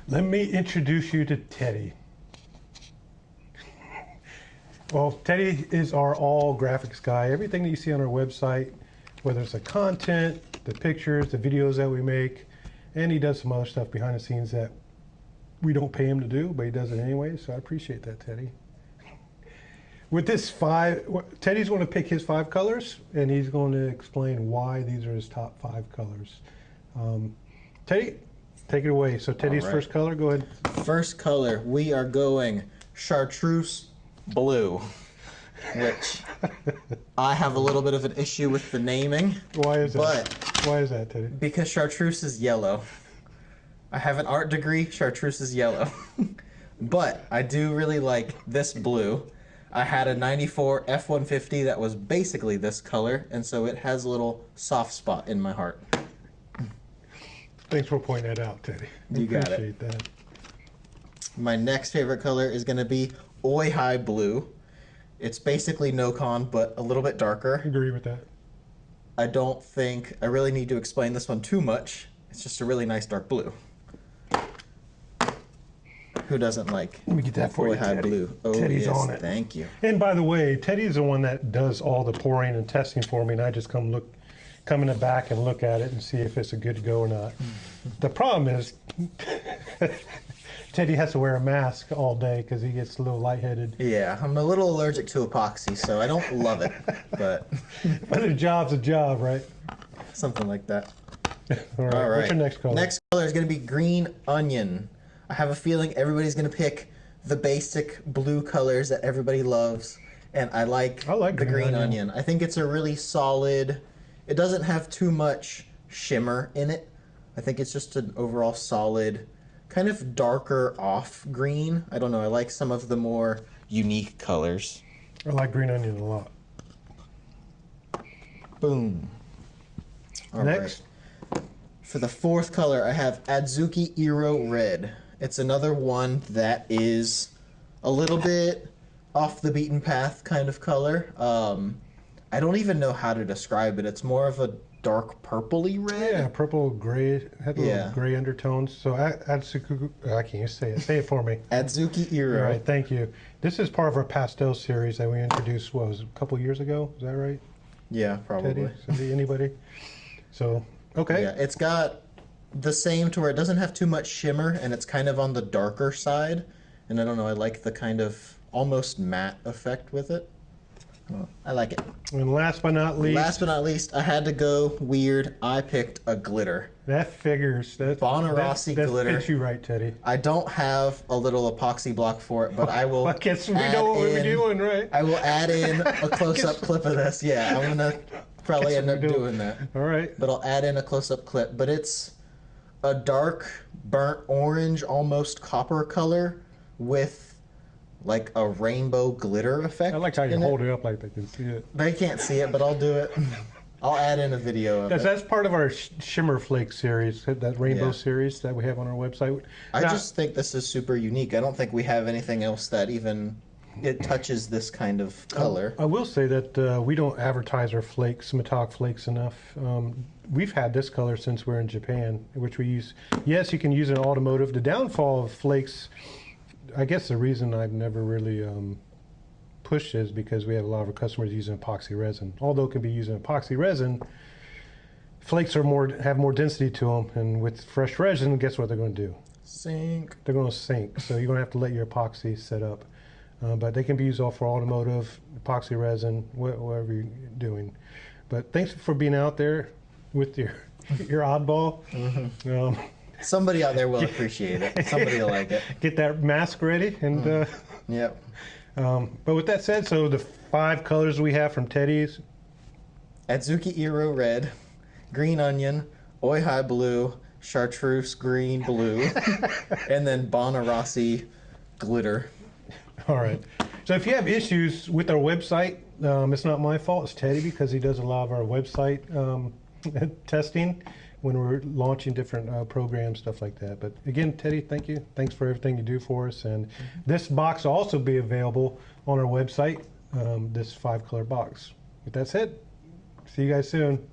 Let me introduce you to Teddy. Well, Teddy is our all graphics guy. Everything that you see on our website, whether it's the content, the pictures, the videos that we make, and he does some other stuff behind the scenes that we don't pay him to do, but he does it anyway, so I appreciate that, Teddy. With this Teddy's going to pick his 5 colors, and he's going to explain why these are his top 5 colors. Teddy, take it away. So Teddy's first color, go ahead. First color, we are going Chartreuse Blue, which I have a little bit of an issue with the naming. Why is that? But why is that, Teddy? Because Chartreuse is yellow. I have an art degree, Chartreuse is yellow. But I do really like this blue. I had a 94 F-150 that was basically this color, and so it has a little soft spot in my heart. Thanks for pointing that out, Teddy. You got it. Appreciate that. My next favorite color is going to be Aoi Hi Blue. It's basically no-con, but a little bit darker. I agree with that. I don't think I really need to explain this one too much. It's just a really nice dark blue. Who doesn't like Let me get that for Aoi you, Hi Teddy. Blue? Oh, Teddy's yes, on it. thank you. And by the way, Teddy's the one that does all the pouring and testing for me, and I just come in the back and look at it and see if it's a good to go or not. The problem is Teddy has to wear a mask all day because he gets a little lightheaded. Yeah, I'm a little allergic to epoxy, so I don't love it, but But a job's a job, right? something like that. All right. What's your next color? Next color is going to be Green Onion. I have a feeling everybody's going to pick the basic blue colors that everybody loves, and I like the Green Onion. I think it's a really solid, it doesn't have too much shimmer in it. I think it's just an overall solid, kind of darker off green. I don't know, I like some of the more unique colors. I like Green Onion a lot. Boom. All Next. right. For the 4th color, I have Adzuki-Iro Red. It's another one that is a little bit off the beaten path kind of color. I don't even know how to describe it. It's more of a dark purpley red. Yeah, purple, gray, had little Yeah. gray undertones. So Adzuki, I can't even say it. Say it for me. Adzuki-Iro. All right, thank you. This is part of our pastel series that we introduced, what was it, a couple years ago? Is that right? Yeah, probably. Teddy, Cindy, anybody? So, okay. Yeah, it's got the same to where it doesn't have too much shimmer, and it's kind of on the darker side. And I don't know, I like the kind of almost matte effect with it. I like it. And last but not least, I had to go weird. I picked a glitter. that figures. Banarasi that glitter. fits you right, Teddy. I don't have a little epoxy block for it, but I will. I guess we know what we're doing, right? I will add in a close-up clip of this. Yeah, I'm gonna probably end up doing that. All right. But I'll add in a close-up clip. But it's a dark burnt orange, almost copper color with like a rainbow glitter effect. I like how you hold it up like they can see it. They can't see it, but I'll do it. I'll add in a video of it. That's part of our Shimmer Flake series, that rainbow series that we have on our website. I just think this is super unique. I don't think we have anything else that even it touches this kind of color. I will say that we don't advertise our flakes, metallic flakes, enough. We've had this color since we're in Japan, which we use. Yes, you can use it in automotive. The downfall of flakes, I guess the reason I've never really pushed is because we have a lot of our customers using epoxy resin. Although it can be using epoxy resin, flakes have more density to them, and with fresh resin, guess what they're going to do? Sink. They're going to sink. So you're going to have to let your epoxy set up. But they can be used all for automotive, epoxy resin, whatever you're doing. But thanks for being out there with your oddball. Mm-hmm. Somebody out there will appreciate it. Somebody will like it. Get that mask ready. And Yep. but with that said, so the 5 colors we have from Teddy's. Adzuki-Iro Red, Green Onion, Aoi Hi Blue, Chartreuse Green Blue, and then Banarasi Glitter. All right. So if you have issues with our website, it's not my fault. It's Teddy, because he does a lot of our website testing when we're launching different programs, stuff like that. But again, Teddy, thank you. Thanks for everything you do for us. And this box will also be available on our website, this 5-color box. With that said, see you guys soon.